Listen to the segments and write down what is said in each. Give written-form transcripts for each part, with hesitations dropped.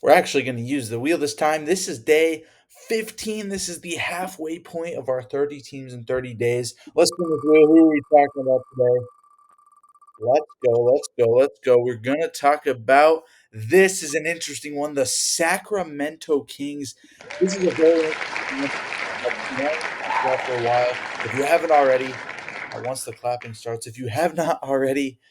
We're actually going to use the wheel this time. This is day 15. This is the halfway point of our 30 teams in 30 days. Let's spin this wheel. Who are we talking about today? Let's go. We're going to talk about this is an interesting one. The Sacramento Kings. This is a very interesting one. I've been wanting to talk about for a while. If you haven't already, once the clapping starts, if you have not already,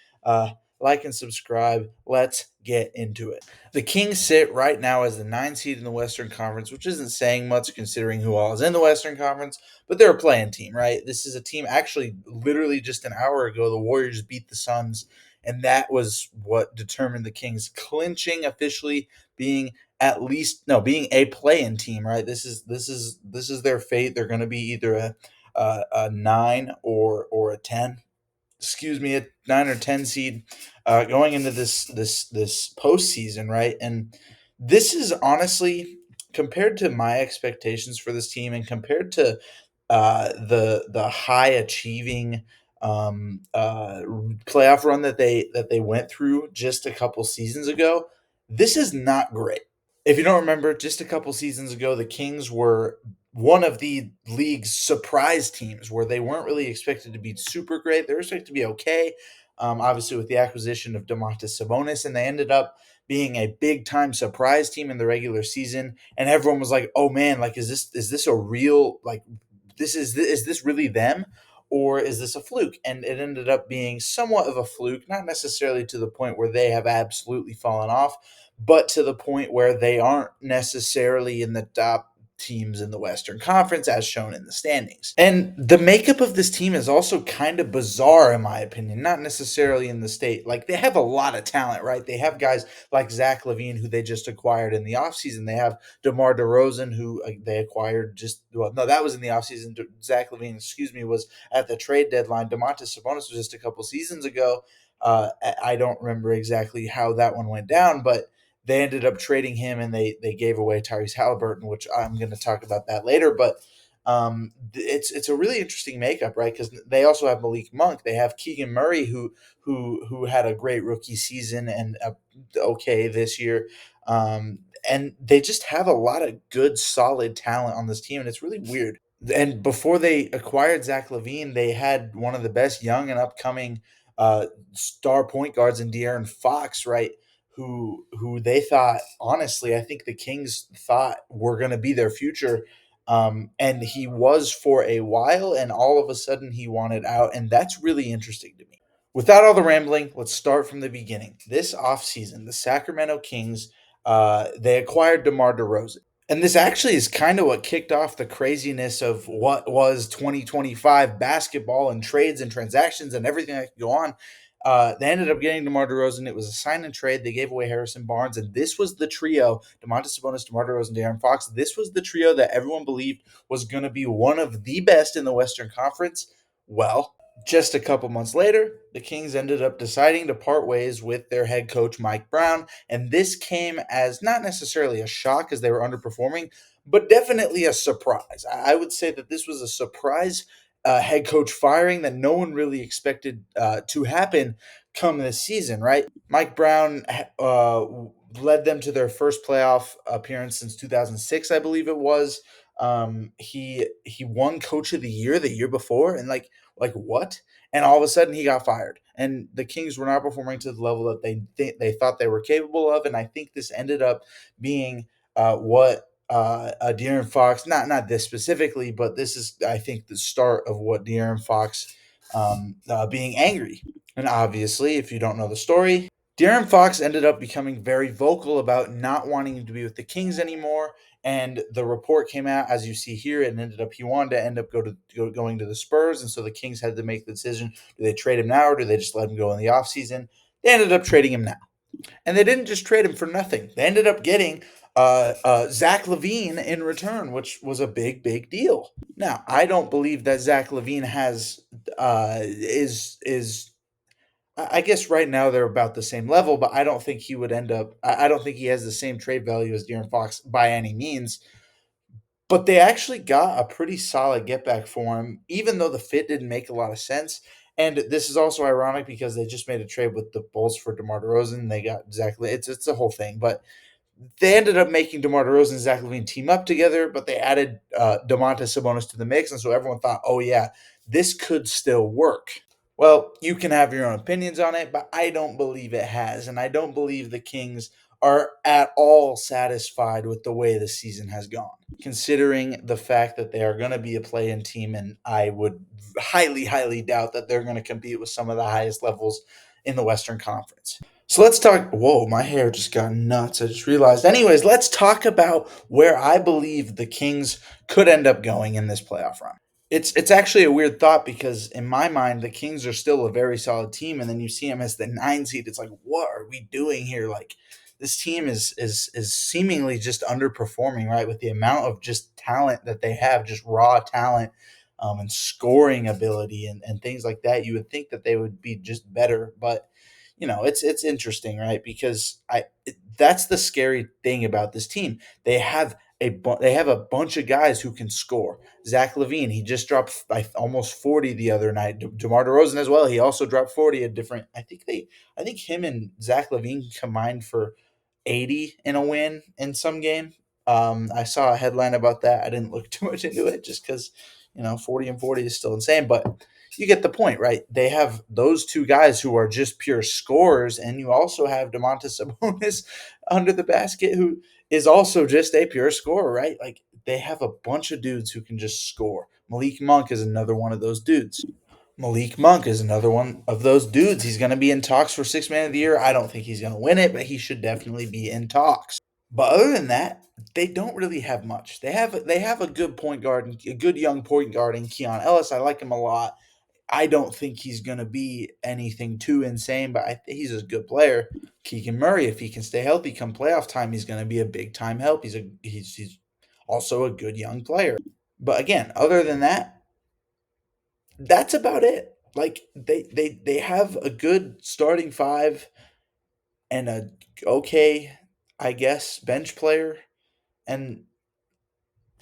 like and subscribe. Let's get into it. The Kings sit right now as the 9 seed in the Western Conference, which isn't saying much considering who all is in the Western Conference, but they're a playing team, right? This is a team actually literally just an hour ago the Warriors beat the Suns, and that was what determined the Kings clinching officially being at least no being a play-in team, right? This is their fate. They're going to be either a 9 or a 10, excuse me, a 9 or 10 seed going into this postseason, right? And this is honestly compared to my expectations for this team, and compared to the high achieving playoff run that they went through just a couple seasons ago. This is not great. If you don't remember, just a couple seasons ago, the Kings were one of the league's surprise teams where they weren't really expected to be super great. They were expected to be okay, obviously, with the acquisition of Domantas Sabonis, and they ended up being a big time surprise team in the regular season. And everyone was like, "Oh man, like is this a real like is this really them?" Or is this a fluke? And it ended up being somewhat of a fluke, not necessarily to the point where they have absolutely fallen off, but to the point where they aren't necessarily in the top teams in the Western Conference as shown in the standings. And the makeup of this team is also kind of bizarre, in my opinion, not necessarily in the state. Like, they have a lot of talent, right? They have guys like Zach Levine, who they just acquired in the offseason. They have DeMar DeRozan, who they acquired just, well, no, that was in the offseason. Zach Levine, excuse me, was at the trade deadline. Domantas Sabonis was just a couple seasons ago. I don't remember exactly how that one went down, but they ended up trading him, and they gave away Tyrese Halliburton, which I'm going to talk about that later. But it's a really interesting makeup, right? Because they also have Malik Monk. They have Keegan Murray, who had a great rookie season and okay this year. And they just have a lot of good, solid talent on this team, and it's really weird. And before they acquired Zach Levine, they had one of the best young and upcoming star point guards in De'Aaron Fox, right? Who they thought, honestly, I think the Kings thought were going to be their future. And he was for a while, and all of a sudden he wanted out, and that's really interesting to me. Without all the rambling, let's start from the beginning. This offseason, the Sacramento Kings, they acquired DeMar DeRozan. And this actually is kind of what kicked off the craziness of what was 2025 basketball and trades and transactions and everything that could go on. They ended up getting DeMar DeRozan. It was a sign and trade. They gave away Harrison Barnes, and this was the trio: Domantas Sabonis, DeMar DeRozan, De'Aaron Fox. This was the trio that everyone believed was going to be one of the best in the Western Conference. Well, just a couple months later, the Kings ended up deciding to part ways with their head coach, Mike Brown. And this came as not necessarily a shock as they were underperforming, but definitely a surprise. I would say that this was a surprise head coach firing that no one really expected to happen come this season, right? Mike Brown led them to their first playoff appearance since 2006, I believe it was. He won Coach of the year before, and like what? And all of a sudden he got fired, and the Kings were not performing to the level that they thought they were capable of. And I think this ended up being what De'Aaron Fox, not this specifically, but this is, I think, the start of what De'Aaron Fox being angry. And obviously, if you don't know the story, De'Aaron Fox ended up becoming very vocal about not wanting to be with the Kings anymore. And the report came out, as you see here, and ended up he wanted to end up going to the Spurs. And so the Kings had to make the decision: do they trade him now, or do they just let him go in the offseason? They ended up trading him now. And they didn't just trade him for nothing. They ended up getting Zach Levine in return, which was a big, big deal. Now, I don't believe that Zach Levine has is I guess right now they're about the same level, but I don't think he would end up. I don't think he has the same trade value as De'Aaron Fox by any means. But they actually got a pretty solid get back for him, even though the fit didn't make a lot of sense. And this is also ironic because they just made a trade with the Bulls for DeMar DeRozan. They got exactly it's a whole thing, but They ended up making DeMar DeRozan and Zach LaVine team up together, but they added Domantas Sabonis to the mix, and so everyone thought, oh yeah, this could still work. Well, you can have your own opinions on it, but I don't believe it has, and I don't believe the Kings are at all satisfied with the way the season has gone, considering the fact that they are going to be a play-in team, and I would highly, highly doubt that they're going to compete with some of the highest levels in the Western Conference. So let's talk. Whoa, my hair just got nuts. I just realized. Anyways, let's talk about where I believe the Kings could end up going in this playoff run. It's actually a weird thought because in my mind the Kings are still a very solid team, and then you see them as the 9 seed. It's like, what are we doing here? Like this team is seemingly just underperforming, right? With the amount of just talent that they have, just raw talent, and scoring ability and things like that. You would think that they would be just better, but it's interesting, right? Because that's the scary thing about this team. They have a bunch of guys who can score. Zach LaVine, he just dropped like almost 40 the other night. DeMar DeRozan as well. He also dropped 40 at different. I think him and Zach LaVine combined for 80 in a win in some game. I saw a headline about that. I didn't look too much into it just because 40 and 40 is still insane, but you get the point, right? They have those two guys who are just pure scorers, and you also have Domantas Sabonis under the basket, who is also just a pure scorer, right? Like they have a bunch of dudes who can just score. Malik Monk is another one of those dudes. Malik Monk is another one of those dudes. He's going to be in talks for Sixth Man of the Year. I don't think he's going to win it, but he should definitely be in talks. But other than that, they don't really have much. They have a good point guard, a good young point guard in Keon Ellis. I like him a lot. I don't think he's going to be anything too insane, but I think he's a good player. Keegan Murray, if he can stay healthy come playoff time, he's going to be a big time help. He's also a good young player. But again, other than that, that's about it. Like they have a good starting five and a okay, I guess, bench player, and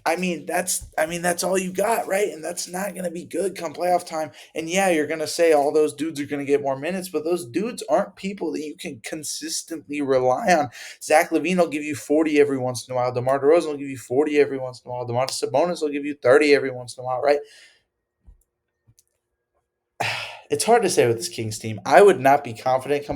that's all you got, right? And that's not going to be good come playoff time. And yeah, you're going to say all those dudes are going to get more minutes, but those dudes aren't people that you can consistently rely on. Zach LaVine will give you 40 every once in a while. DeMar DeRozan will give you 40 every once in a while. Domantas Sabonis will give you 30 every once in a while, right? It's hard to say with this Kings team. I would not be confident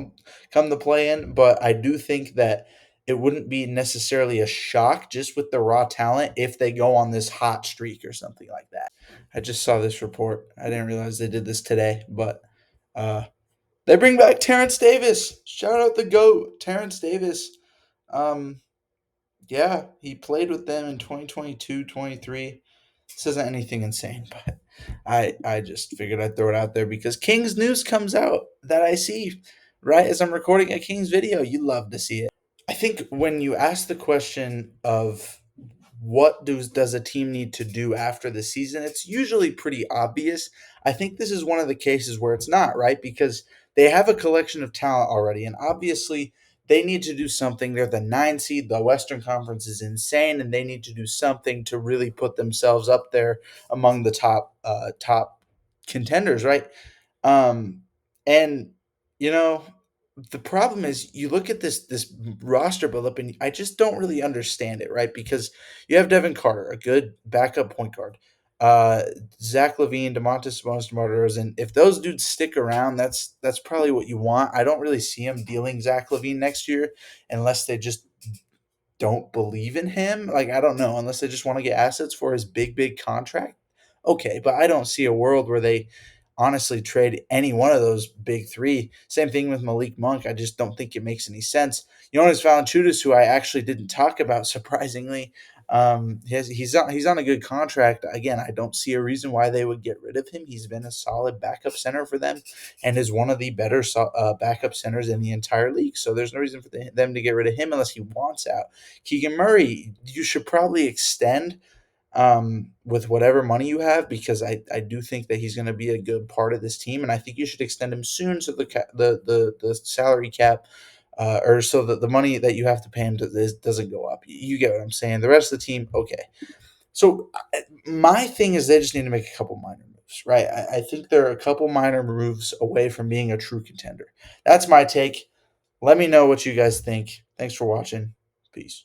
come the play in, but I do think that it wouldn't be necessarily a shock just with the raw talent if they go on this hot streak or something like that. I just saw this report. I didn't realize they did this today, but uh, they bring back Terrence Davis. Shout out the GOAT, Terrence Davis. Um, yeah, he played with them in 2022, 23. This isn't anything insane, but I just figured I'd throw it out there because King's news comes out that I see right as I'm recording a King's video. You love to see it. I think when you ask the question of what does a team need to do after the season, it's usually pretty obvious. I think this is one of the cases where it's not, right? Because they have a collection of talent already, and obviously they need to do something. They're the 9 seed. The Western Conference is insane, and they need to do something to really put themselves up there among the top contenders, right? Um, and you know, the problem is you look at this roster buildup, and I just don't really understand it, right? Because you have Devin Carter, a good backup point guard. Uh, Zach LaVine, Domantas Sabonis, DeMar DeRozan. If those dudes stick around, that's probably what you want. I don't really see him dealing Zach LaVine next year unless they just don't believe in him. Like I don't know, unless they just want to get assets for his big contract. Okay, but I don't see a world where they honestly trade any one of those big three. Same thing with Malik Monk. I just don't think it makes any sense. Jonas Valanciunas, who I actually didn't talk about, surprisingly, he's on a good contract. Again, I don't see a reason why they would get rid of him. He's been a solid backup center for them, and is one of the better backup centers in the entire league. So there's no reason for them to get rid of him unless he wants out. Keegan Murray, you should probably extend with whatever money you have because I do think that he's going to be a good part of this team, and I think you should extend him soon so the salary cap or so that the money that you have to pay him doesn't go up. You get what I'm saying. The rest of the team, okay. So my thing is they just need to make a couple minor moves, right? I think they're a couple minor moves away from being a true contender. That's my take. Let me know what you guys think. Thanks for watching. Peace.